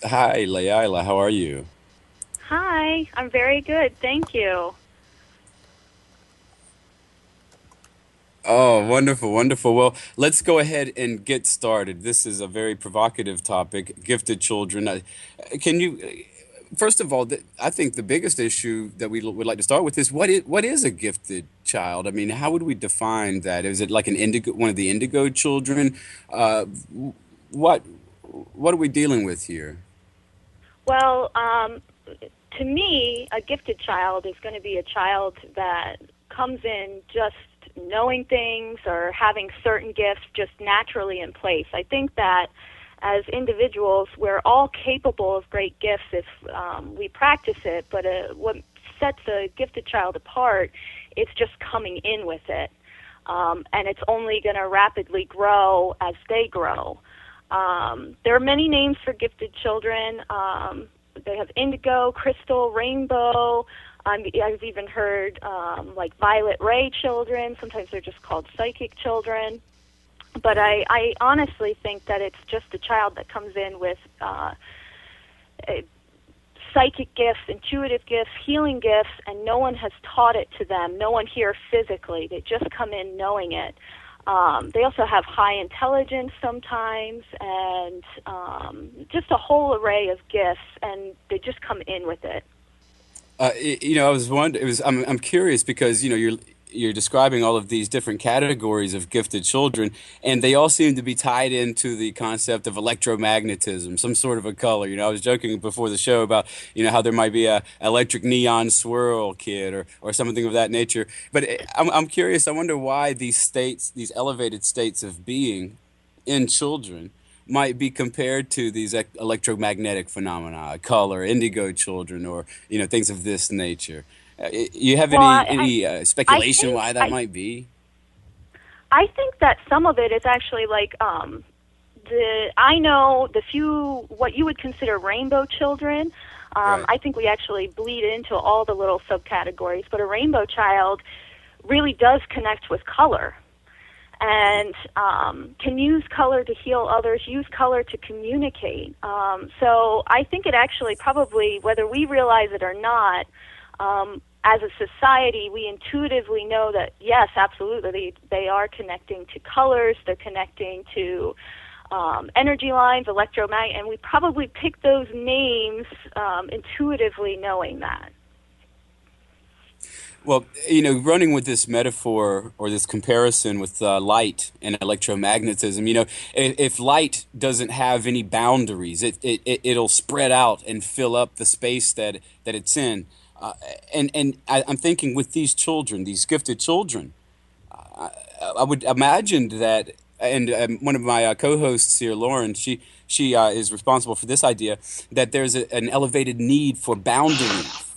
Hi, Leila. How are you? Hi, I'm very good. Thank you. Oh, wonderful, wonderful. Well, let's go ahead and get started. This is a very provocative topic, gifted children. Can you, first of all, I think the biggest issue that we would like to start with is what is a gifted child? I mean, how would we define that? Is it like an indigo, one of the indigo children? What what are we dealing with here? Well, to me, a gifted child is going to be a child that comes in just knowing things or having certain gifts just naturally in place. I think that as individuals, we're all capable of great gifts if we practice it, but what sets a gifted child apart is just coming in with it. And it's only going to rapidly grow as they grow. There are many names for gifted children. They have indigo, crystal, rainbow. I've even heard like violet ray children. Sometimes they're just called psychic children. But I honestly think that it's just a child that comes in with uh, psychic gifts, intuitive gifts, healing gifts, and no one has taught it to them. No one here physically. They just come in knowing it. They also have high intelligence sometimes, and just a whole array of gifts, and they just come in with it. I was wondering. It was. I'm curious because you're describing all of these different categories of gifted children, and they all seem to be tied into the concept of electromagnetism, some sort of a color. I was joking before the show about how there might be a electric neon swirl kid or something of that nature. But I'm curious. I wonder why these states, these elevated states of being in children might be compared to these electromagnetic phenomena, color, indigo children, or things of this nature. You have Well, any I speculation think why that might be? I think that some of it is actually like the I know the few what you would consider rainbow children. Right. I think we actually bleed into all the little subcategories, but a rainbow child really does connect with color and can use color to heal others, use color to communicate. So I think it actually probably, whether we realize it or not, as a society, we intuitively know that yes, absolutely, they are connecting to colors, they're connecting to energy lines, electromagnet, and we probably pick those names intuitively knowing that. Well, running with this metaphor or this comparison with light and electromagnetism, if light doesn't have any boundaries, it'll spread out and fill up the space that it's in. Uh, I'm thinking with these children, these gifted children, I would imagine that, and one of my co-hosts here, Lauren, she is responsible for this idea that there's an elevated need for boundaries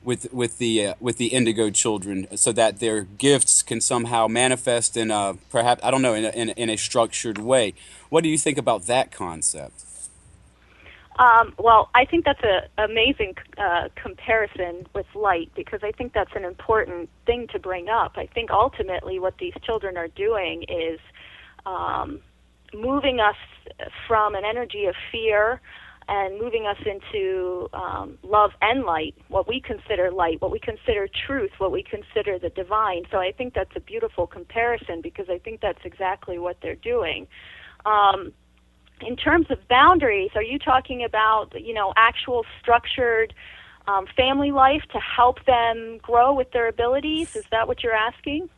with the indigo children, so that their gifts can somehow manifest in a perhaps I don't know in a structured way. What do you think about that concept? Well, I think that's an amazing comparison with light because I think that's an important thing to bring up. I think ultimately what these children are doing is um, moving us from an energy of fear and moving us into love and light, what we consider truth, what we consider the divine. So I think that's a beautiful comparison because I think that's exactly what they're doing. Um, in terms of boundaries, are you talking about, actual structured family life to help them grow with their abilities? Is that what you're asking?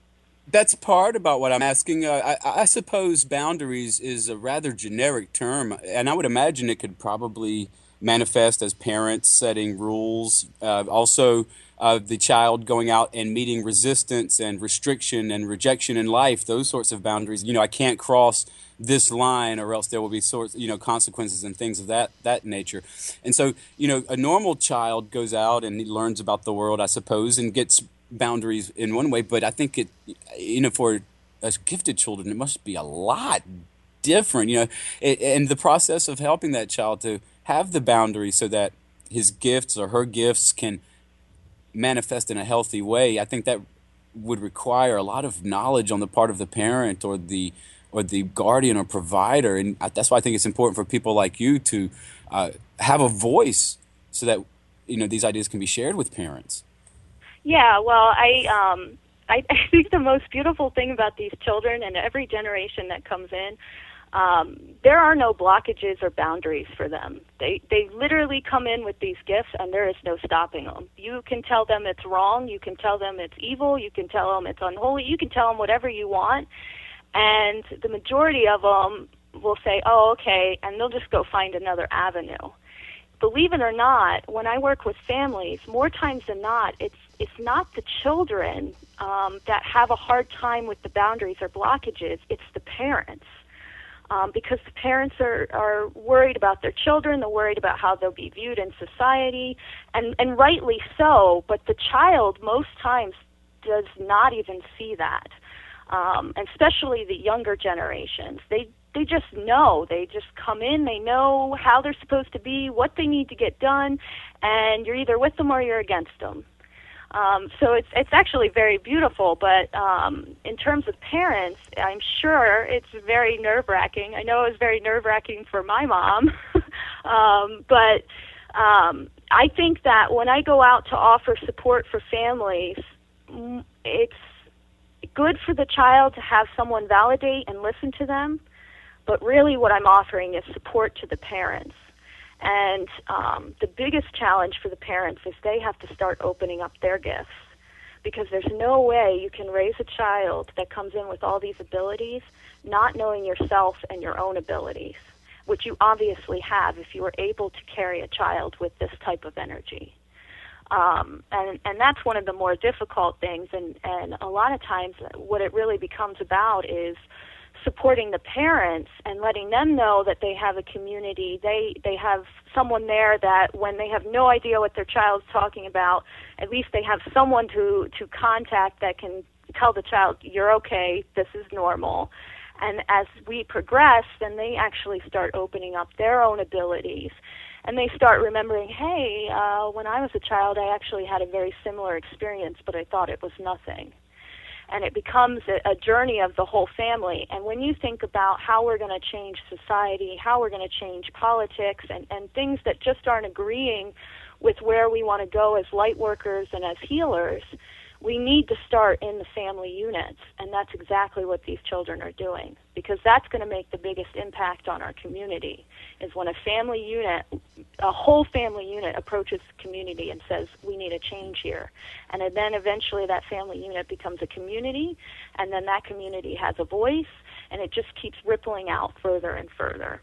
That's part about what I'm asking. I suppose boundaries is a rather generic term, and I would imagine it could probably manifest as parents setting rules. Also, the child going out and meeting resistance and restriction and rejection in life, those sorts of boundaries. I can't cross this line or else there will be sorts, consequences and things of that nature. And so, a normal child goes out and he learns about the world, I suppose, and gets boundaries in one way, but I think for us gifted children, it must be a lot different, and the process of helping that child to have the boundaries so that his gifts or her gifts can manifest in a healthy way. I think that would require a lot of knowledge on the part of the parent or the guardian or provider, and that's why I think it's important for people like you to have a voice so that these ideas can be shared with parents. Yeah, well, I think the most beautiful thing about these children and every generation that comes in, there are no blockages or boundaries for them. They literally come in with these gifts, and there is no stopping them. You can tell them it's wrong. You can tell them it's evil. You can tell them it's unholy. You can tell them whatever you want, and the majority of them will say, "Oh, okay," and they'll just go find another avenue. Believe it or not, when I work with families, more times than not, it's not the children that have a hard time with the boundaries or blockages. It's the parents. Because the parents are worried about their children, they're worried about how they'll be viewed in society, and rightly so, but the child most times does not even see that, and especially the younger generations. They just know. They just come in, they know how they're supposed to be, what they need to get done, and you're either with them or you're against them. So it's actually very beautiful, but in terms of parents, I'm sure it's very nerve-wracking. I know it was very nerve-wracking for my mom, but I think that when I go out to offer support for families, it's good for the child to have someone validate and listen to them, but really what I'm offering is support to the parents. And the biggest challenge for the parents is they have to start opening up their gifts, because there's no way you can raise a child that comes in with all these abilities not knowing yourself and your own abilities, which you obviously have if you were able to carry a child with this type of energy. And that's one of the more difficult things, and a lot of times what it really becomes about is supporting the parents and letting them know that they have a community. They have someone there that when they have no idea what their child's talking about, at least they have someone to contact that can tell the child, you're okay, this is normal. And as we progress, then they actually start opening up their own abilities. And they start remembering, hey, when I was a child, I actually had a very similar experience, but I thought it was nothing. And it becomes a journey of the whole family. And when you think about how we're going to change society, how we're going to change politics, and things that just aren't agreeing with where we want to go as light workers and as healers, we need to start in the family units. And that's exactly what these children are doing, because that's going to make the biggest impact on our community, is when a family unit, a whole family unit approaches the community and says, we need a change here. And then eventually that family unit becomes a community, and then that community has a voice, and it just keeps rippling out further and further.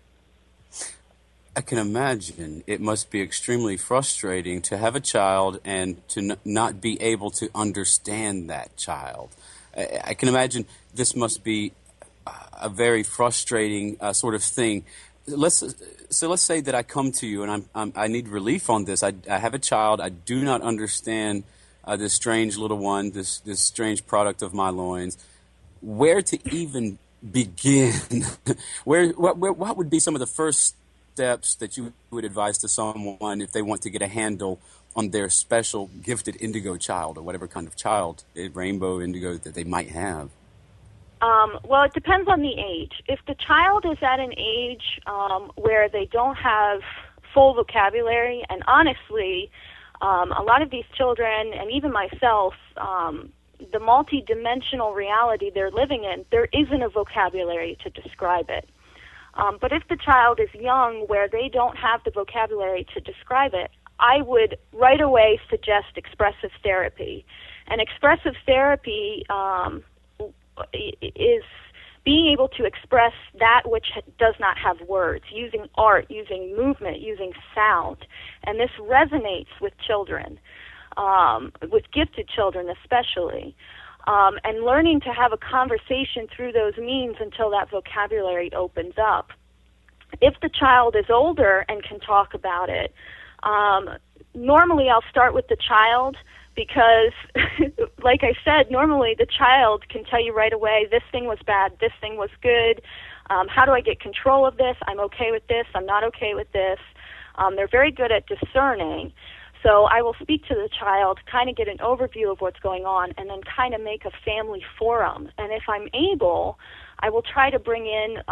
I can imagine it must be extremely frustrating to have a child and to not be able to understand that child. I can imagine this must be a very frustrating sort of thing. Let's say that I come to you and I need relief on this. I have a child. I do not understand this strange little one, this strange product of my loins. Where to even begin? What would be some of the first steps that you would advise to someone if they want to get a handle on their special gifted indigo child, or whatever kind of child, rainbow indigo, that they might have? Well, it depends on the age. If the child is at an age where they don't have full vocabulary, and honestly, a lot of these children, and even myself, the multi-dimensional reality they're living in, there isn't a vocabulary to describe it. But if the child is young where they don't have the vocabulary to describe it, I would right away suggest expressive therapy. And expressive therapy is being able to express that which does not have words, using art, using movement, using sound. And this resonates with children, with gifted children especially. And learning to have a conversation through those means until that vocabulary opens up. If the child is older and can talk about it, normally I'll start with the child, because, like I said, normally the child can tell you right away, this thing was bad, this thing was good, how do I get control of this, I'm okay with this, I'm not okay with this. They're very good at discerning. So I will speak to the child, kind of get an overview of what's going on, and then kind of make a family forum. And if I'm able, I will try to bring in,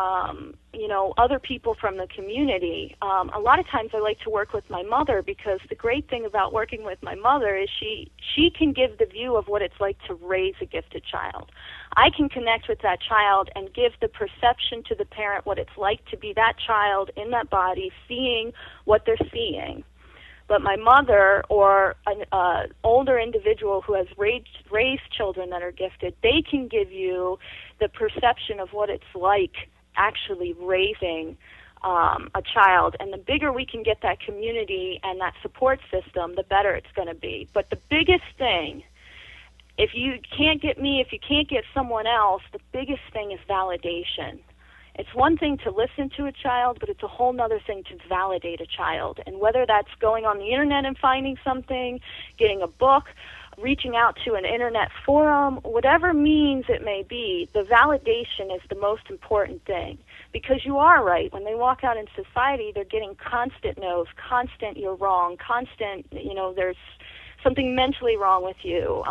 other people from the community. A lot of times I like to work with my mother, because the great thing about working with my mother is she can give the view of what it's like to raise a gifted child. I can connect with that child and give the perception to the parent what it's like to be that child in that body, seeing what they're seeing. But my mother, or an older individual who has raised children that are gifted, they can give you the perception of what it's like actually raising a child. And the bigger we can get that community and that support system, the better it's going to be. But the biggest thing, if you can't get me, if you can't get someone else, the biggest thing is validation. It's one thing to listen to a child, but it's a whole other thing to validate a child. And whether that's going on the internet and finding something, getting a book, reaching out to an internet forum, whatever means it may be, the validation is the most important thing. Because you are right. When they walk out in society, they're getting constant no's, constant you're wrong, constant, there's something mentally wrong with you.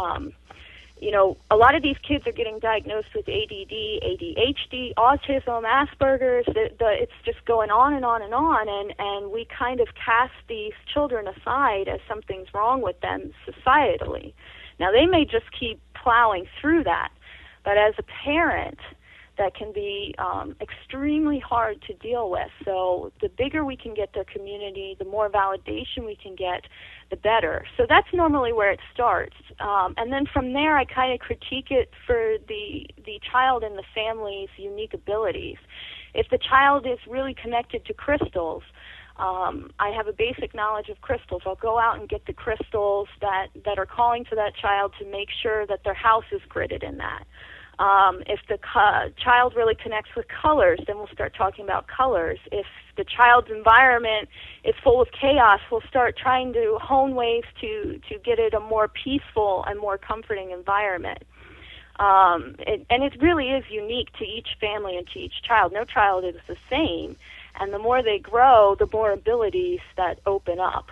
A lot of these kids are getting diagnosed with ADD, ADHD, autism, Asperger's. It's just going on and on and on, and we kind of cast these children aside as something's wrong with them societally. Now, they may just keep plowing through that, but as a parent, that can be extremely hard to deal with. So the bigger we can get the community, the more validation we can get, the better. So that's normally where it starts. And then from there, I kind of critique it for the child and the family's unique abilities. If the child is really connected to crystals, I have a basic knowledge of crystals. I'll go out and get the crystals that are calling to that child to make sure that their house is gridded in that. If the child really connects with colors, then we'll start talking about colors. If the child's environment is full of chaos, we'll start trying to hone ways to get it a more peaceful and more comforting environment. And it really is unique to each family and to each child. No child is the same, and the more they grow, the more abilities that open up.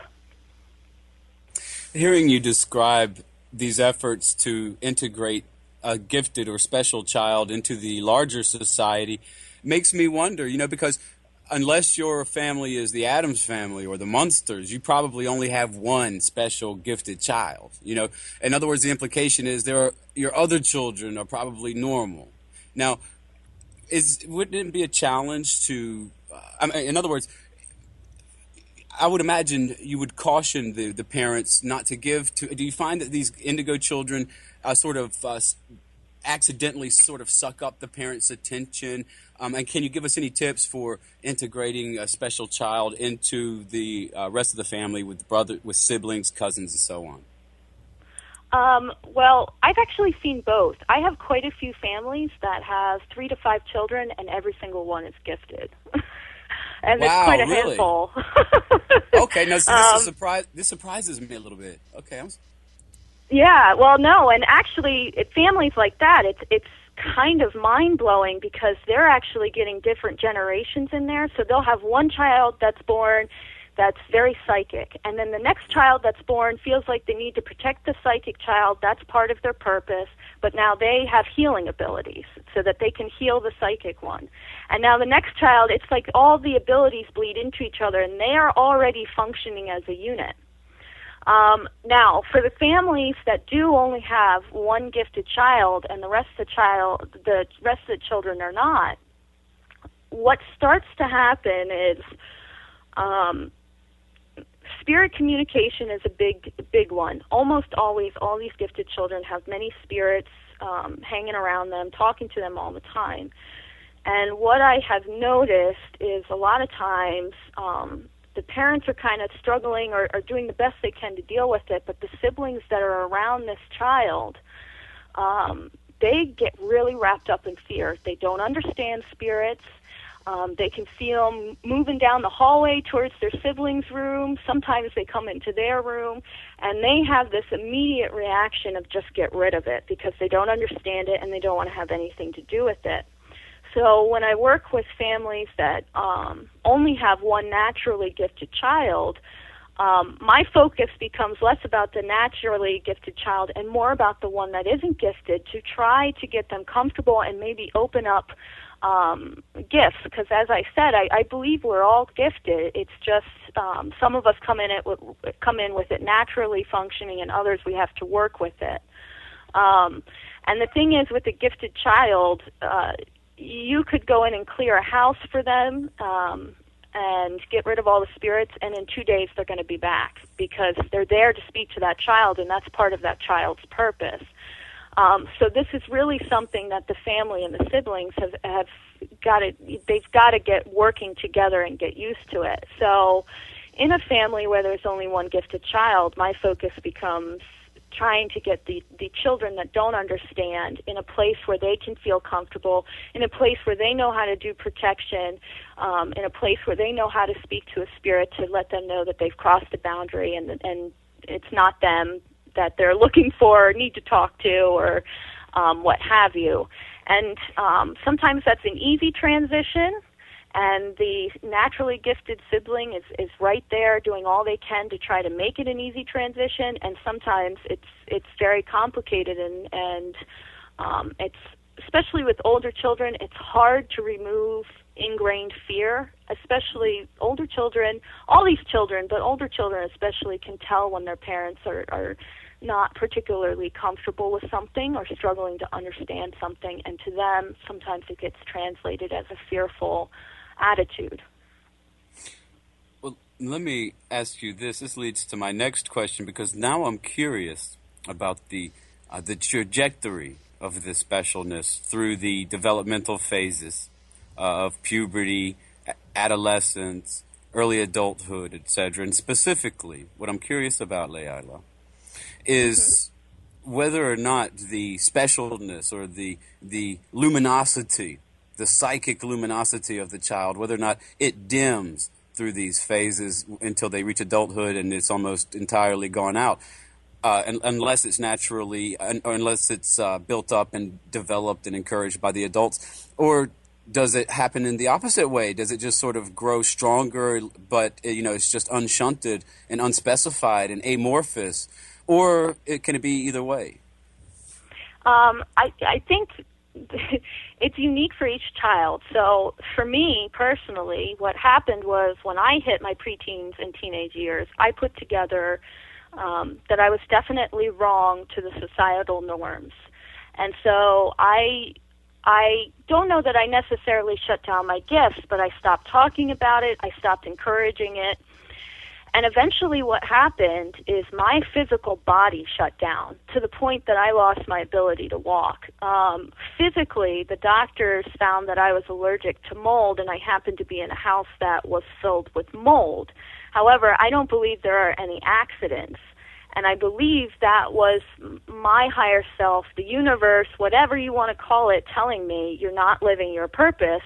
Hearing you describe these efforts to integrate a gifted or special child into the larger society makes me wonder, because unless your family is the Addams family or the Munsters, you probably only have one special gifted child. In other words, the implication is your other children are probably normal. Now, wouldn't it be a challenge to, in other words, I would imagine you would caution the parents not to give to. Do you find that these indigo children accidentally sort of suck up the parents' attention? And can you give us any tips for integrating a special child into the rest of the family with siblings, cousins, and so on? Well, I've actually seen both. I have quite a few families that have 3 to 5 children, and every single one is gifted. And wow, it's quite a really? handful. Okay, now so this surprises me a little bit. Okay, Yeah, well, no, and actually, families like that, it's kind of mind-blowing, because they're actually getting different generations in there. So they'll have one child that's born that's very psychic, and then the next child that's born feels like they need to protect the psychic child. That's part of their purpose, but now they have healing abilities so that they can heal the psychic one. And now the next child, it's like all the abilities bleed into each other, and they are already functioning as a unit. Now, for the families that do only have one gifted child and the rest of the children are not, what starts to happen is spirit communication is a big one. Almost always, all these gifted children have many spirits hanging around them, talking to them all the time. And what I have noticed is a lot of times the parents are kind of struggling or doing the best they can to deal with it, but the siblings that are around this child, they get really wrapped up in fear. They don't understand spirits. They can see them moving down the hallway towards their siblings' room. Sometimes they come into their room, and they have this immediate reaction of just get rid of it, because they don't understand it and they don't want to have anything to do with it. So when I work with families that only have one naturally gifted child, my focus becomes less about the naturally gifted child and more about the one that isn't gifted, to try to get them comfortable and maybe open up gifts. Because as I said, I believe we're all gifted. It's just some of us come in with it naturally functioning, and others we have to work with it. And the thing is, with a gifted child, you could go in and clear a house for them, and get rid of all the spirits, and in 2 days they're going to be back, because they're there to speak to that child, and that's part of that child's purpose. So this is really something that the family and the siblings have got to, they've got to get working together and get used to it. So in a family where there's only one gifted child, my focus becomes trying to get the children that don't understand in a place where they can feel comfortable, in a place where they know how to do protection, in a place where they know how to speak to a spirit to let them know that they've crossed the boundary, and it's not them that they're looking for or need to talk to, or what have you. And sometimes that's an easy transition, and the naturally gifted sibling is right there doing all they can to try to make it an easy transition, and sometimes it's very complicated, and it's, especially with older children, it's hard to remove ingrained fear, especially older children. All these children, but older children especially, can tell when their parents are not particularly comfortable with something or struggling to understand something, and to them sometimes it gets translated as a fearful attitude. Well, let me ask you this. This leads to my next question, because now I'm curious about the trajectory of this specialness through the developmental phases of puberty, adolescence, early adulthood, etc. And specifically, what I'm curious about, Leila, is whether or not the specialness or the luminosity, the psychic luminosity of the child, whether or not it dims through these phases until they reach adulthood and it's almost entirely gone out, unless it's naturally, or unless it's built up and developed and encouraged by the adults. Or does it happen in the opposite way? Does it just sort of grow stronger, but it's just unshunted and unspecified and amorphous? Or can it be either way? I think it's unique for each child. So for me personally, what happened was, when I hit my preteens and teenage years, I put together that I was definitely wrong to the societal norms. And so I don't know that I necessarily shut down my gifts, but I stopped talking about it. I stopped encouraging it. And eventually what happened is my physical body shut down to the point that I lost my ability to walk. Physically, the doctors found that I was allergic to mold, and I happened to be in a house that was filled with mold. However, I don't believe there are any accidents. And I believe that was my higher self, the universe, whatever you want to call it, telling me you're not living your purpose.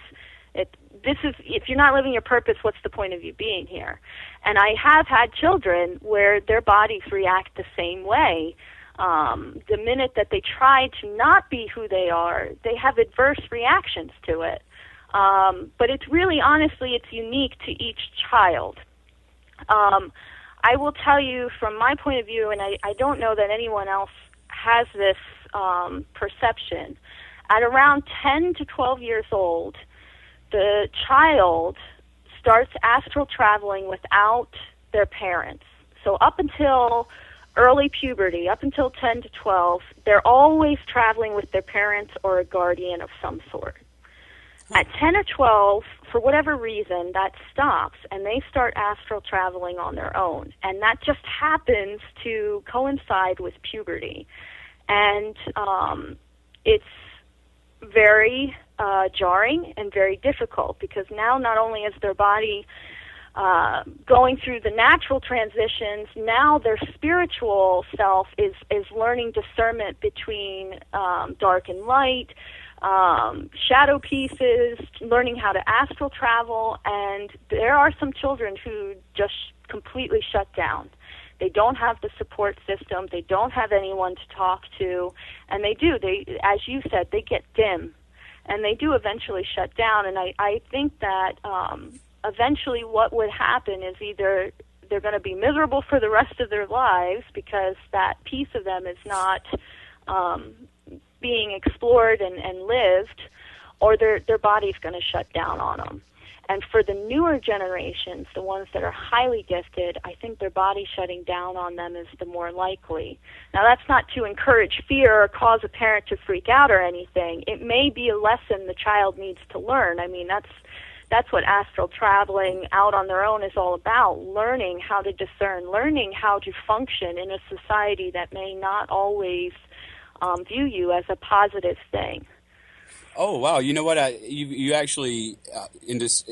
If you're not living your purpose, what's the point of you being here? And I have had children where their bodies react the same way. The minute that they try to not be who they are, they have adverse reactions to it. But it's really, honestly, it's unique to each child. I will tell you from my point of view, and I don't know that anyone else has this perception, at around 10 to 12 years old, the child starts astral traveling without their parents. So up until early puberty, up until 10 to 12, they're always traveling with their parents or a guardian of some sort. At 10 or 12, for whatever reason, that stops, and they start astral traveling on their own. And that just happens to coincide with puberty. And it's very jarring and very difficult, because now not only is their body going through the natural transitions, now their spiritual self is learning discernment between dark and light, shadow pieces, learning how to astral travel. And there are some children who just completely shut down. They don't have the support system. They don't have anyone to talk to. And they, as you said, they get dim. And they do eventually shut down. And I think that eventually what would happen is either they're going to be miserable for the rest of their lives because that piece of them is not being explored and lived, or their body's going to shut down on them. And for the newer generations, the ones that are highly gifted, I think their body shutting down on them is the more likely. Now, that's not to encourage fear or cause a parent to freak out or anything. It may be a lesson the child needs to learn. I mean, that's what astral traveling out on their own is all about, learning how to discern, learning how to function in a society that may not always view you as a positive thing. Oh wow! You know what? You actually in this.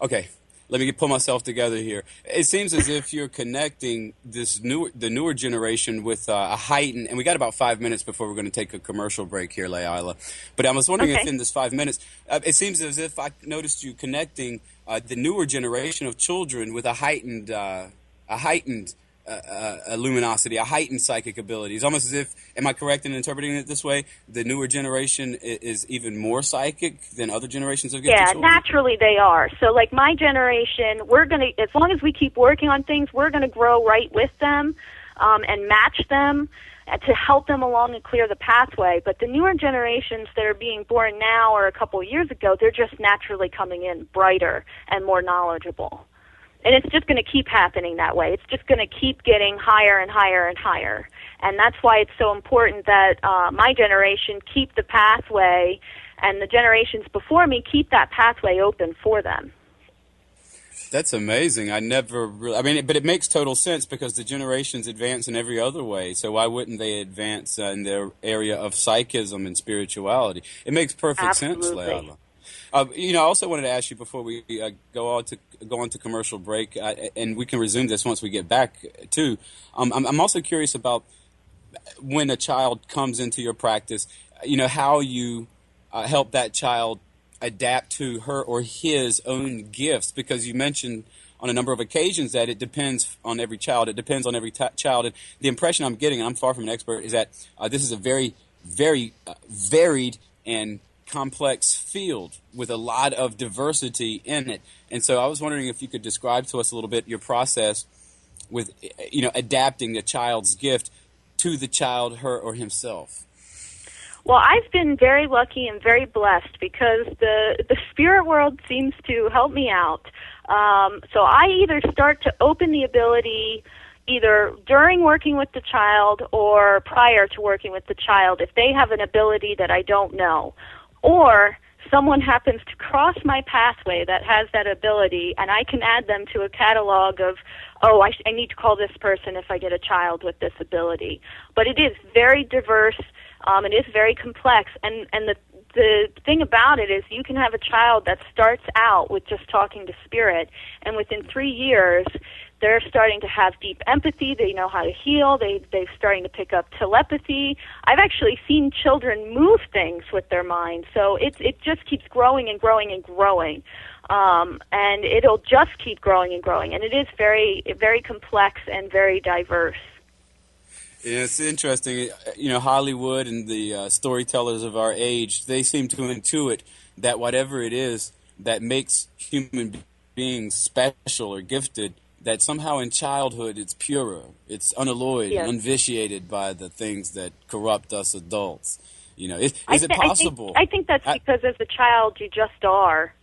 Okay, let me pull myself together here. It seems as if you're connecting the newer generation with a heightened. And we got about 5 minutes before we're going to take a commercial break here, Leila. But I was wondering if in this 5 minutes, it seems as if I noticed you connecting the newer generation of children with a heightened luminosity, a heightened psychic ability. It's almost as if, am I correct in interpreting it this way? The newer generation is even more psychic than other generations of gifted children? Naturally they are. So like my generation, as long as we keep working on things, we're going to grow right with them and match them to help them along and clear the pathway. But the newer generations that are being born now or a couple of years ago, they're just naturally coming in brighter and more knowledgeable. And it's just going to keep happening that way. It's just going to keep getting higher and higher and higher. And that's why it's so important that my generation keep the pathway, and the generations before me keep that pathway open for them. That's amazing. I mean, but it makes total sense because the generations advance in every other way. So why wouldn't they advance in their area of psychism and spirituality? It makes perfect sense, Leila. I also wanted to ask you before we go on to commercial break, and we can resume this once we get back too. I'm also curious about when a child comes into your practice, how you help that child adapt to her or his own gifts, because you mentioned on a number of occasions that it depends on every child. It depends on every child. And the impression I'm getting, and I'm far from an expert, is that this is a very, very varied and complex field with a lot of diversity in it. And so I was wondering if you could describe to us a little bit your process with, adapting a child's gift to the child, her, or himself. Well, I've been very lucky and very blessed because the spirit world seems to help me out. So I either start to open the ability either during working with the child or prior to working with the child if they have an ability that I don't know. Or someone happens to cross my pathway that has that ability, and I can add them to a catalog of, I need to call this person if I get a child with this ability. But it is very diverse. It is very complex. And the thing about it is you can have a child that starts out with just talking to spirit, and within 3 years, they're starting to have deep empathy. They know how to heal. They're starting to pick up telepathy. I've actually seen children move things with their mind. So it just keeps growing and growing and growing. And it'll just keep growing and growing. And it is very, very complex and very diverse. Yeah, it's interesting. Hollywood and the storytellers of our age, they seem to intuit that whatever it is that makes human beings special or gifted, that somehow in childhood it's purer, it's unalloyed, Yes. unvitiated by the things that corrupt us adults. Is it possible? I think that's because as a child you just are.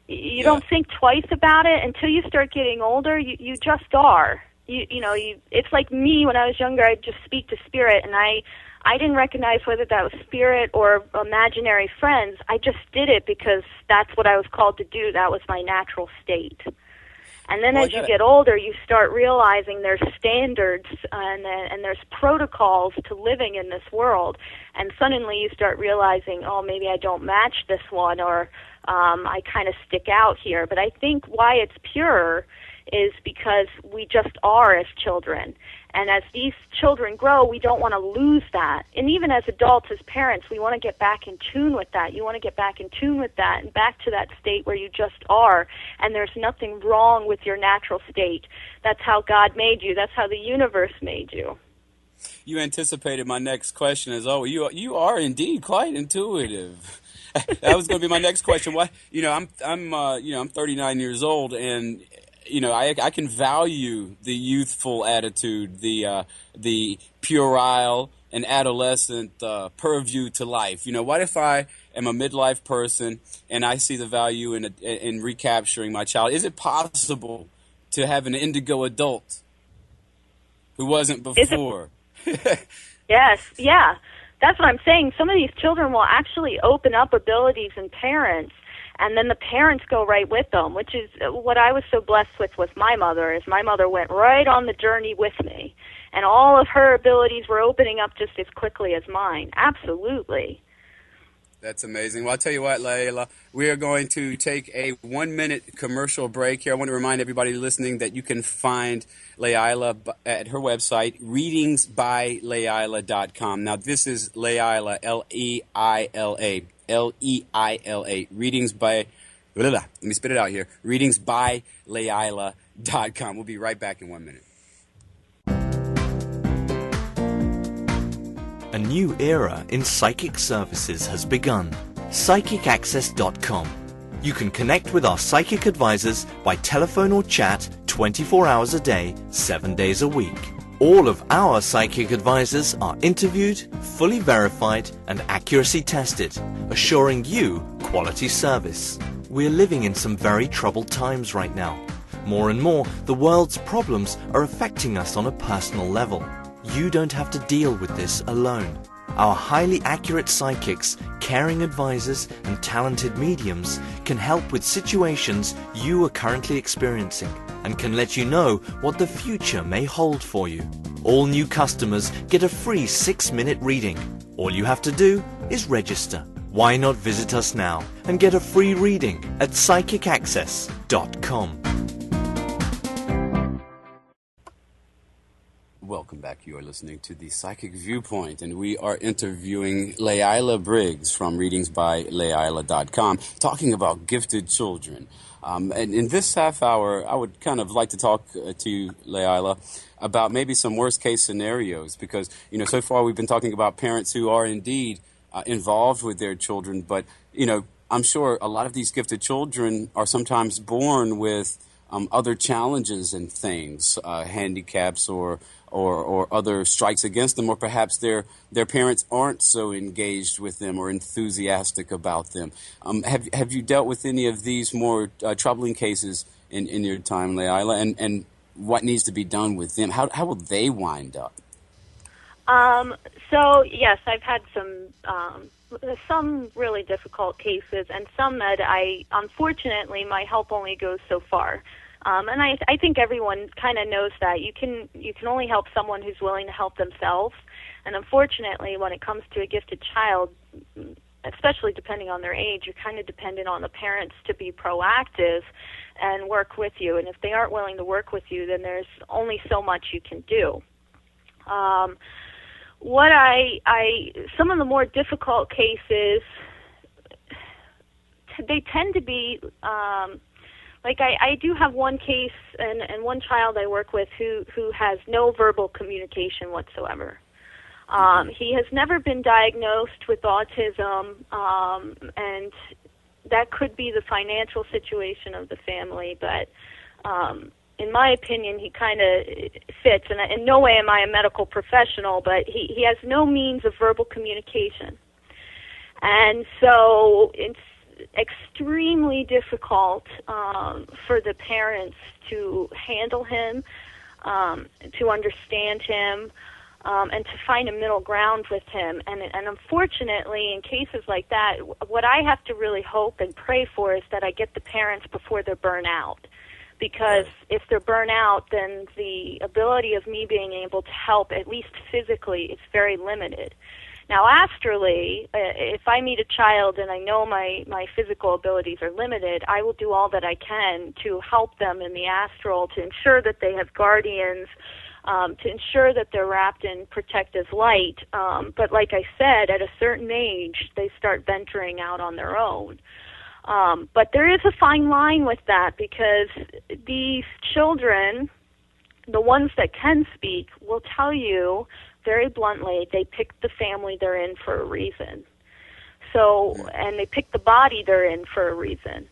You don't think twice about it until you start getting older. You just are. It's like me when I was younger. I'd just speak to spirit, and I didn't recognize whether that was spirit or imaginary friends. I just did it because that's what I was called to do. That was my natural state. And then as you get older, you start realizing there's standards and there's protocols to living in this world. And suddenly you start realizing, maybe I don't match this one, or I kind of stick out here. But I think why it's pure is because we just are as children. And as these children grow, we don't want to lose that. And even as adults, as parents, we want to get back in tune with that. You want to get back in tune with that and back to that state where you just are. And there's nothing wrong with your natural state. That's how God made you. That's how the universe made you. You anticipated my next question as always. You are indeed quite intuitive. That was going to be my next question. I'm 39 years old, and I can value the youthful attitude, the puerile and adolescent purview to life. What if I am a midlife person and I see the value in recapturing my child? Is it possible to have an indigo adult who wasn't Is it? before? Yes, yeah. That's what I'm saying. Some of these children will actually open up abilities in parents, and then the parents go right with them, which is what I was so blessed with my mother, is my mother went right on the journey with me, and all of her abilities were opening up just as quickly as mine. Absolutely. That's amazing. Well, I'll tell you what, Leila, we are going to take a 1-minute commercial break here. I want to remind everybody listening that you can find Leila at her website, readingsbyleila.com. Now, this is Leila, Leila, Leila, readings by, let me spit it out here, readingsbyleila.com. We'll be right back in 1 minute. A new era in psychic services has begun. PsychicAccess.com. You can connect with our psychic advisors by telephone or chat 24 hours a day, 7 days a week. All of our psychic advisors are interviewed, fully verified, and accuracy tested, assuring you quality service. We're living in some very troubled times right now. More and more, the world's problems are affecting us on a personal level. You don't have to deal with this alone. Our highly accurate psychics, caring advisors, and talented mediums can help with situations you are currently experiencing and can let you know what the future may hold for you. All new customers get a free 6-minute reading. All you have to do is register. Why not visit us now and get a free reading at PsychicAccess.com. Welcome back. You are listening to The Psychic Viewpoint, and we are interviewing Leila Briggs from readingsbyleila.com, talking about gifted children. And in this half hour, I would kind of like to talk to you, Leila, about maybe some worst-case scenarios, because, so far we've been talking about parents who are indeed involved with their children, but, I'm sure a lot of these gifted children are sometimes born with other challenges and things, handicaps or other strikes against them, or perhaps their parents aren't so engaged with them or enthusiastic about them. Have you dealt with any of these more troubling cases in your time, Leila, and what needs to be done with them? How will they wind up? So yes, I've had some really difficult cases, and some that unfortunately, my help only goes so far. And I think everyone kind of knows that you can only help someone who's willing to help themselves. And unfortunately, when it comes to a gifted child, especially depending on their age, you're kind of dependent on the parents to be proactive and work with you. And if they aren't willing to work with you, then there's only so much you can do. Some of the more difficult cases, they tend to be. I do have one case and one child I work with who has no verbal communication whatsoever. He has never been diagnosed with autism, and that could be the financial situation of the family, but in my opinion, he kind of fits. And in no way am I a medical professional, but he has no means of verbal communication. And so it's extremely difficult for the parents to handle him, to understand him, and to find a middle ground with him. And unfortunately, in cases like that, what I have to really hope and pray for is that I get the parents before they're burnt out. Because if they're burnt out, then the ability of me being able to help, at least physically, is very limited. Now, astrally, if I meet a child and I know my physical abilities are limited, I will do all that I can to help them in the astral, to ensure that they have guardians, to ensure that they're wrapped in protective light. But like I said, at a certain age, they start venturing out on their own. But there is a fine line with that, because these children, the ones that can speak, will tell you very bluntly they picked the family they're in for a reason. So, and they picked the body they're in for a reason.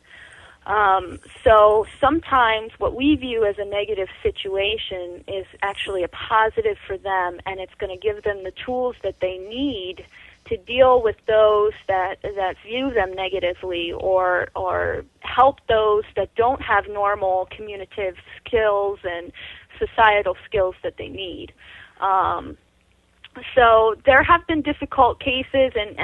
So sometimes what we view as a negative situation is actually a positive for them, and it's going to give them the tools that they need to deal with those that view them negatively, or help those that don't have normal communicative skills and societal skills that they need. So there have been difficult cases, and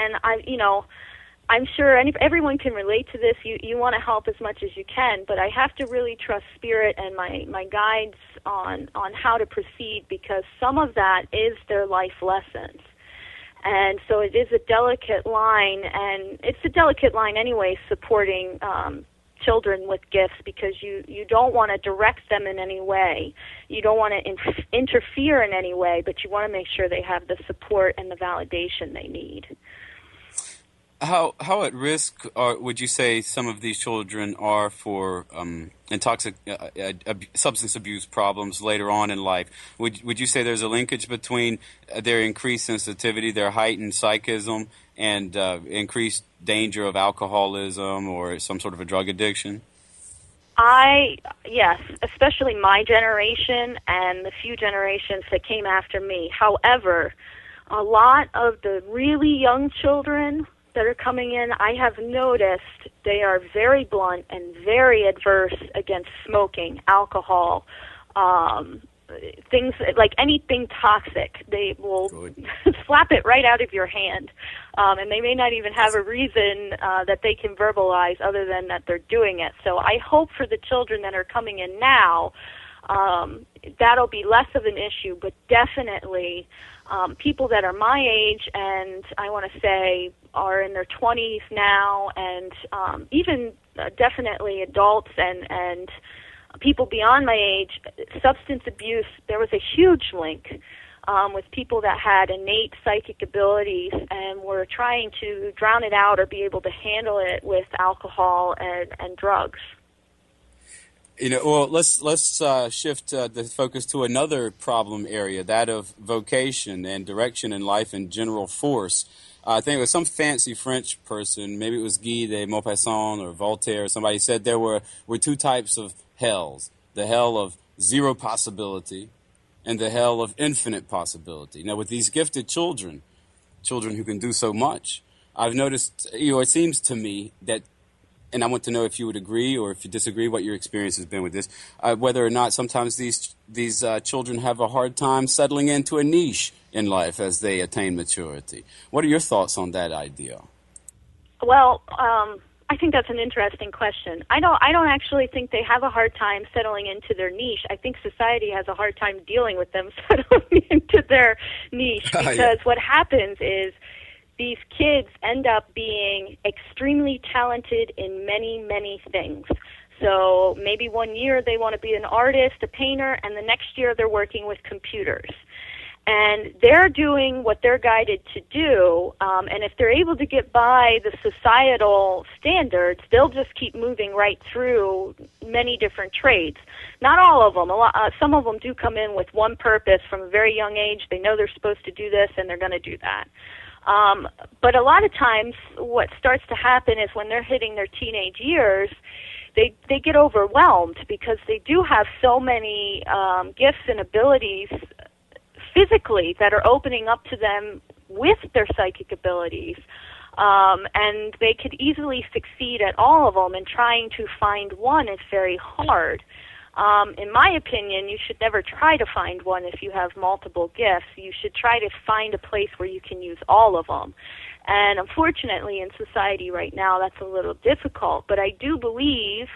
I'm sure everyone can relate to this. You want to help as much as you can, but I have to really trust spirit and my guides on how to proceed, because some of that is their life lessons. And so it is a delicate line, and it's a delicate line anyway, supporting children with gifts, because you don't want to direct them in any way. You don't want to interfere in any way, but you want to make sure they have the support and the validation they need. How at risk would you say some of these children are for substance abuse problems later on in life? Would you say there's a linkage between their increased sensitivity, their heightened psychism, and increased danger of alcoholism or some sort of a drug addiction? Yes, especially my generation and the few generations that came after me. However, a lot of the really young children that are coming in, I have noticed they are very blunt and very adverse against smoking, alcohol, things like anything toxic. They will slap it right out of your hand, and they may not even have a reason that they can verbalize other than that they're doing it. So I hope for the children that are coming in now, that'll be less of an issue, but definitely people that are my age, and I want to say are in their 20s now, and even definitely adults and people beyond my age, substance abuse, there was a huge link with people that had innate psychic abilities and were trying to drown it out or be able to handle it with alcohol and drugs. Well, let's shift the focus to another problem area, that of vocation and direction in life and general force. I think it was some fancy French person, maybe it was Guy de Maupassant or Voltaire or somebody, said there were two types of hells: the hell of zero possibility and the hell of infinite possibility. Now, with these gifted children who can do so much, I've noticed, it seems to me that, and I want to know if you would agree or if you disagree, what your experience has been with this, whether or not sometimes these children have a hard time settling into a niche in life as they attain maturity. What are your thoughts on that idea? Well, I think that's an interesting question. I don't actually think they have a hard time settling into their niche. I think society has a hard time dealing with them settling into their niche, because what happens is these kids end up being extremely talented in many, many things. So maybe one year they want to be an artist, a painter, and the next year they're working with computers. And they're doing what they're guided to do, and if they're able to get by the societal standards, they'll just keep moving right through many different trades. Not all of them. Some of them do come in with one purpose from a very young age. They know they're supposed to do this, and they're going to do that. But a lot of times what starts to happen is when they're hitting their teenage years, they get overwhelmed because they do have so many gifts and abilities physically that are opening up to them with their psychic abilities. And they could easily succeed at all of them, and trying to find one is very hard. In my opinion, you should never try to find one if you have multiple gifts. You should try to find a place where you can use all of them. And unfortunately, in society right now, that's a little difficult. But I do believe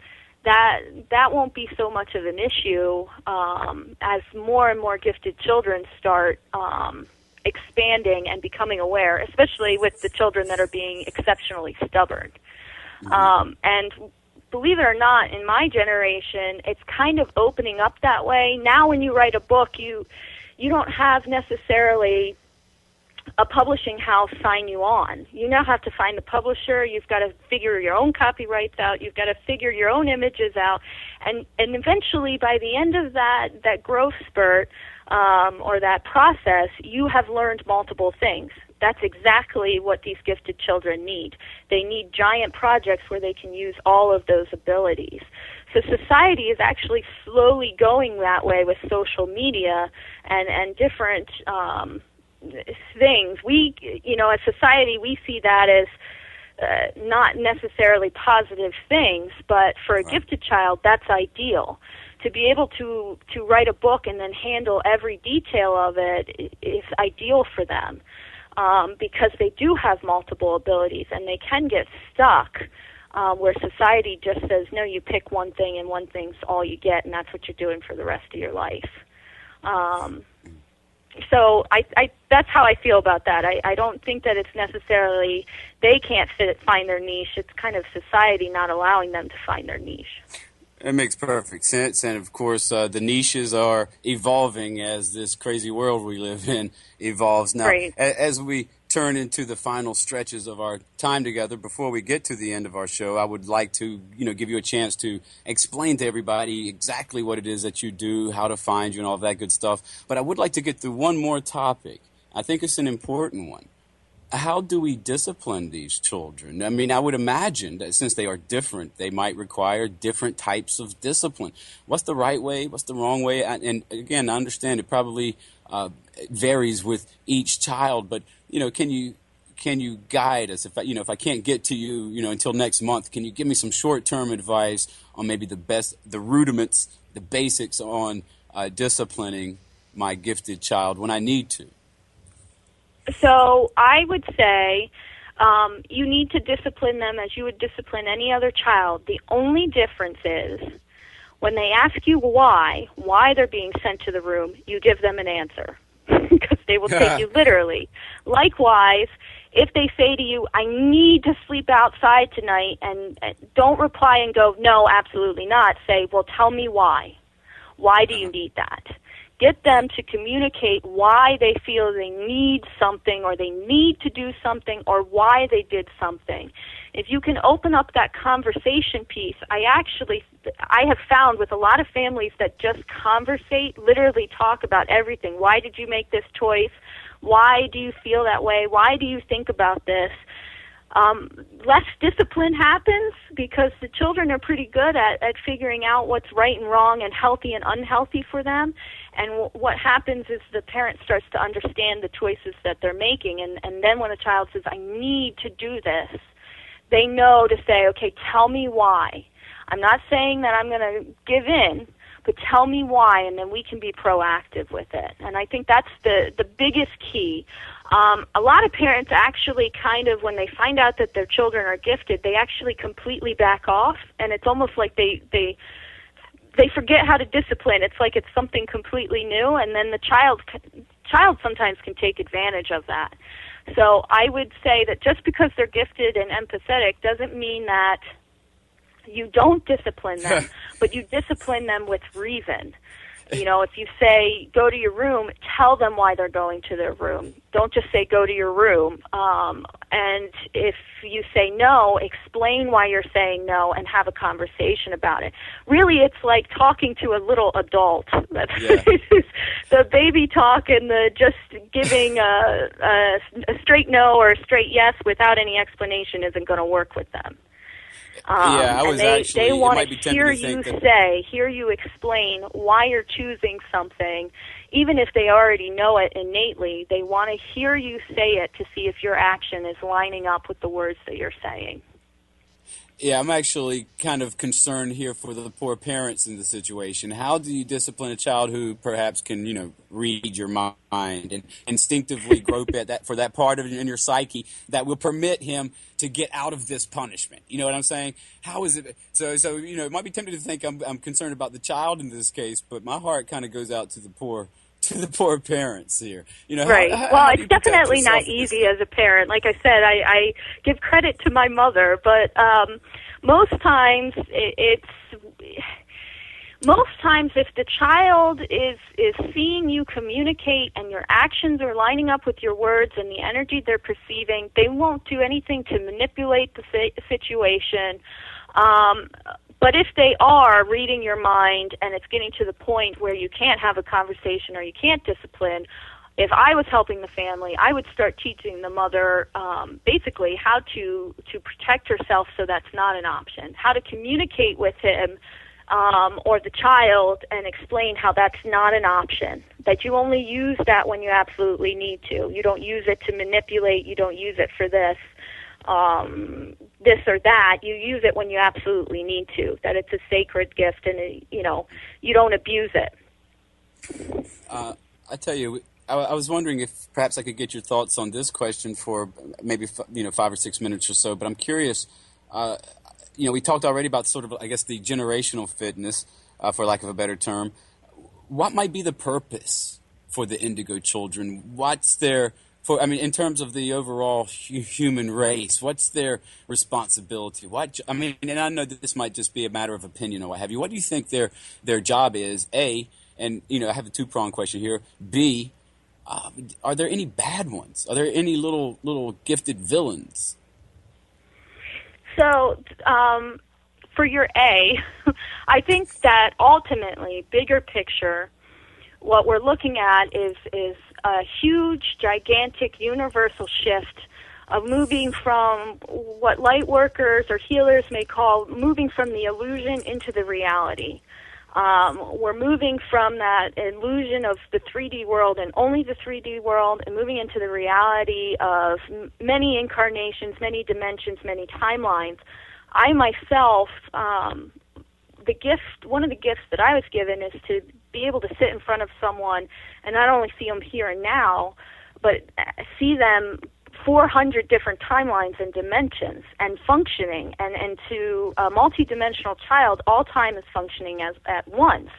that won't be so much of an issue as more and more gifted children start expanding and becoming aware, especially with the children that are being exceptionally stubborn. And believe it or not, in my generation, it's kind of opening up that way. Now when you write a book, you don't have necessarily a publishing house sign you on. You now have to find the publisher. You've got to figure your own copyrights out. You've got to figure your own images out. And eventually, by the end of that growth spurt or that process, you have learned multiple things. That's exactly what these gifted children need. They need giant projects where they can use all of those abilities. So society is actually slowly going that way with social media and different things. We, as society, we see that as not necessarily positive things, but for a gifted child, that's ideal. To be able to write a book and then handle every detail of it is ideal for them, because they do have multiple abilities, and they can get stuck where society just says, no, you pick one thing, and one thing's all you get, and that's what you're doing for the rest of your life. So that's how I feel about that. I don't think that it's necessarily they can't find their niche. It's kind of society not allowing them to find their niche. It makes perfect sense, and of course, the niches are evolving as this crazy world we live in evolves. Now, right. As we turn into the final stretches of our time together, before we get to the end of our show, I would like to, give you a chance to explain to everybody exactly what it is that you do, how to find you, and all that good stuff. But I would like to get through one more topic. I think it's an important one. How do we discipline these children? I mean, I would imagine that since they are different, they might require different types of discipline. What's the right way? What's the wrong way? And again, I understand it probably varies with each child, but can you guide us? If I can't get to you, until next month, can you give me some short-term advice on maybe the rudiments, the basics on disciplining my gifted child when I need to? So I would say you need to discipline them as you would discipline any other child. The only difference is when they ask you why they're being sent to the room, you give them an answer because they will take you literally. Likewise, if they say to you, I need to sleep outside tonight, and don't reply and go, no, absolutely not. Say, well, tell me why. Why do you need that? Get them to communicate why they feel they need something or they need to do something or why they did something. If you can open up that conversation piece, I have found with a lot of families that just conversate, literally talk about everything. Why did you make this choice? Why do you feel that way? Why do you think about this? Less discipline happens because the children are pretty good at figuring out what's right and wrong and healthy and unhealthy for them. And what happens is the parent starts to understand the choices that they're making. And then when a child says, I need to do this, they know to say, okay, tell me why. I'm not saying that I'm going to give in, but tell me why, and then we can be proactive with it. And I think that's the biggest key. A lot of parents actually kind of, when they find out that their children are gifted, they actually completely back off, and it's almost like they forget how to discipline. It's like it's something completely new, and then the child sometimes can take advantage of that. So I would say that just because they're gifted and empathetic doesn't mean that you don't discipline them, but you discipline them with reason. If you say, go to your room, tell them why they're going to their room. Don't just say, go to your room. And if you say no, explain why you're saying no and have a conversation about it. Really, it's like talking to a little adult. That's the baby talk and the just giving a straight no or a straight yes without any explanation isn't going to work with them. I was they want to hear you explain why you're choosing something, even if they already know it innately. They want to hear you say it to see if your action is lining up with the words that you're saying. Yeah, I'm actually kind of concerned here for the poor parents in the situation. How do you discipline a child who perhaps can, read your mind and instinctively grope at that for that part of it in your psyche that will permit him to get out of this punishment? You know what I'm saying? How is it? So it might be tempting to think I'm concerned about the child in this case, but my heart kind of goes out to the poor parents here. Right. Well, it's definitely not easy as a parent. Like I said, I give credit to my mother, but most times if the child is seeing you communicate and your actions are lining up with your words and the energy they're perceiving, they won't do anything to manipulate the situation. But if they are reading your mind and it's getting to the point where you can't have a conversation or you can't discipline, if I was helping the family, I would start teaching the mother basically how to protect herself so that's not an option, how to communicate with him or the child and explain how that's not an option, that you only use that when you absolutely need to. You don't use it to manipulate. You don't use it for this or that. You use it when you absolutely need to, that it's a sacred gift and, you don't abuse it. I tell you, I was wondering if perhaps I could get your thoughts on this question for maybe 5 or 6 minutes or so. But I'm curious. We talked already about sort of, I guess, the generational fitness, for lack of a better term. What might be the purpose for the indigo children? What's their in terms of the overall human race, what's their responsibility? And I know that this might just be a matter of opinion or what have you. What do you think their job is? A, and I have a two-pronged question here. B, are there any bad ones? Are there any little gifted villains? So, for your A, I think that ultimately, bigger picture, what we're looking at is a huge, gigantic, universal shift of moving from what light workers or healers may call moving from the illusion into the reality. We're moving from that illusion of the 3D world and only the 3D world and moving into the reality of many incarnations, many dimensions, many timelines. I myself, one of the gifts that I was given is to be able to sit in front of someone and not only see them here and now, but see them 400 different timelines and dimensions and functioning, and to a multidimensional child, all time is functioning at once.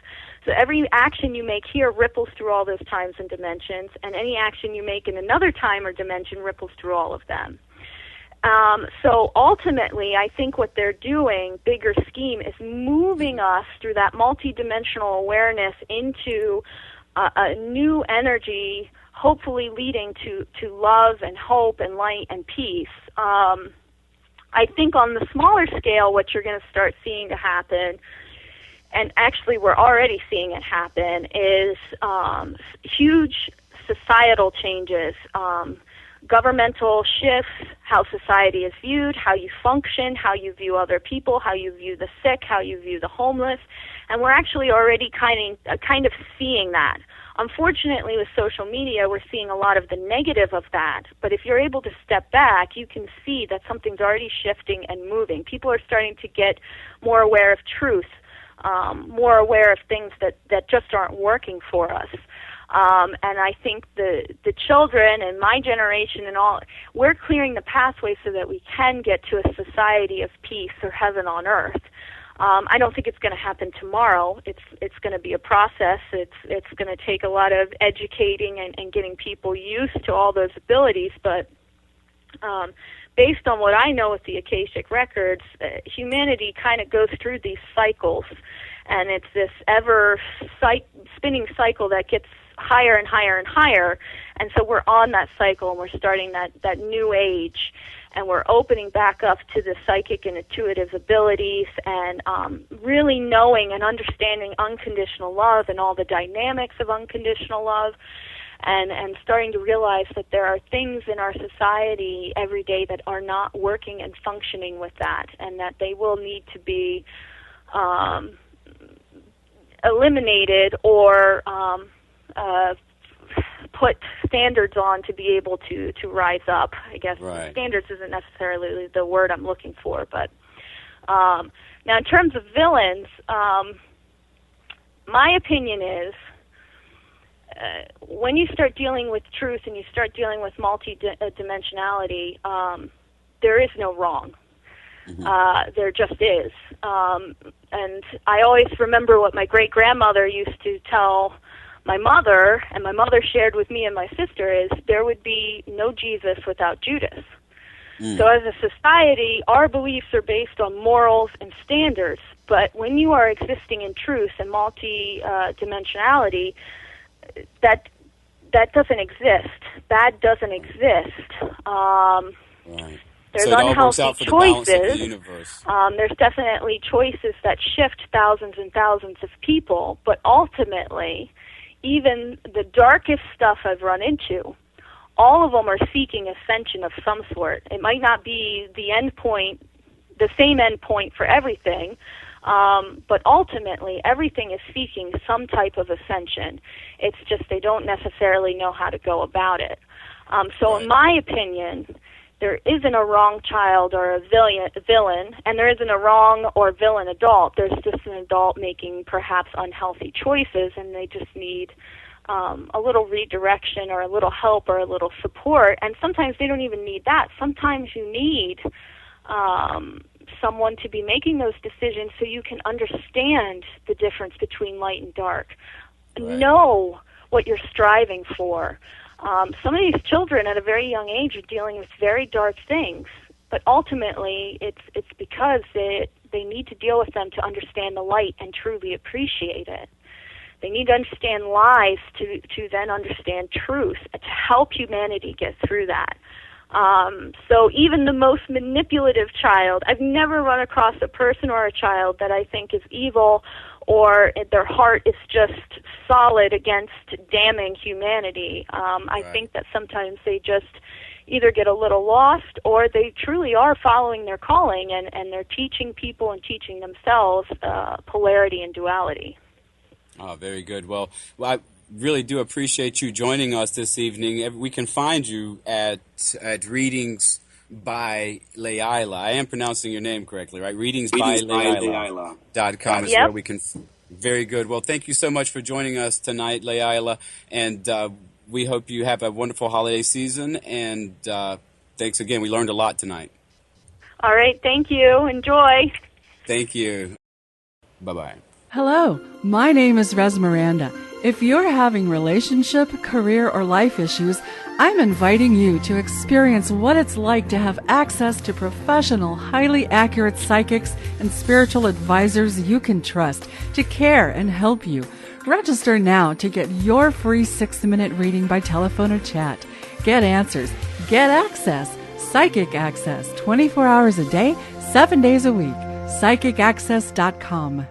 So every action you make here ripples through all those times and dimensions, and any action you make in another time or dimension ripples through all of them. So ultimately, I think what they're doing, bigger scheme, is moving us through that multidimensional awareness into a new energy, hopefully leading to love and hope and light and peace. I think on the smaller scale, what you're going to start seeing to happen, and actually we're already seeing it happen, is huge societal changes, governmental shifts, how society is viewed, how you function, how you view other people, how you view the sick, how you view the homeless, and we're actually already kind of seeing that. Unfortunately, with social media, we're seeing a lot of the negative of that, but if you're able to step back, you can see that something's already shifting and moving. People are starting to get more aware of truth, more aware of things that just aren't working for us. And I think the children and my generation and all, we're clearing the pathway so that we can get to a society of peace or heaven on earth. I don't think it's going to happen tomorrow. It's going to be a process. It's going to take a lot of educating and getting people used to all those abilities. But based on what I know with the Akashic Records, humanity kind of goes through these cycles, and it's this ever spinning cycle that gets higher and higher and higher, and so we're on that cycle, and we're starting that new age, and we're opening back up to the psychic and intuitive abilities, and really knowing and understanding unconditional love and all the dynamics of unconditional love, and starting to realize that there are things in our society every day that are not working and functioning with that, and that they will need to be eliminated or put standards on to be able to rise up. I guess right. Standards isn't necessarily the word I'm looking for, but now in terms of villains, my opinion is when you start dealing with truth and you start dealing with multi-dimensionality, there is no wrong. Mm-hmm. There just is. And I always remember what my great-grandmother used to tell my mother, and my mother shared with me and my sister, is there would be no Jesus without Judas. Mm. So as a society, our beliefs are based on morals and standards, but when you are existing in truth and multi-dimensionality, that doesn't exist. Bad doesn't exist. Right. There's so unhealthy choices. The there's definitely choices that shift thousands and thousands of people, but ultimately, even the darkest stuff I've run into, all of them are seeking ascension of some sort. It might not be the end point, the same end point for everything, but ultimately everything is seeking some type of ascension. It's just they don't necessarily know how to go about it. So in my opinion, there isn't a wrong child or a villain, and there isn't a wrong or villain adult. There's just an adult making perhaps unhealthy choices, and they just need a little redirection or a little help or a little support. And sometimes they don't even need that. Sometimes you need someone to be making those decisions so you can understand the difference between light and dark. Right. Know what you're striving for. Some of these children at a very young age are dealing with very dark things, but ultimately it's because they need to deal with them to understand the light and truly appreciate it. They need to understand lies to then understand truth, to help humanity get through that. So even the most manipulative child, I've never run across a person or a child that I think is evil or their heart is just solid against damning humanity. I think that sometimes they just either get a little lost or they truly are following their calling and they're teaching people and teaching themselves polarity and duality. Oh, very good. Well, I really do appreciate you joining us this evening. We can find you at Readings by Leila. I am pronouncing your name correctly, right? Readingsbyleila.com is where we can. Very good. Well, thank you so much for joining us tonight, Leila, and we hope you have a wonderful holiday season. And thanks again. We learned a lot tonight. All right. Thank you. Enjoy. Thank you. Bye-bye. Hello, my name is Res Miranda. If you're having relationship, career, or life issues, I'm inviting you to experience what it's like to have access to professional, highly accurate psychics and spiritual advisors you can trust to care and help you. Register now to get your free 6-minute reading by telephone or chat. Get answers, get access, psychic access, 24 hours a day, 7 days a week. PsychicAccess.com.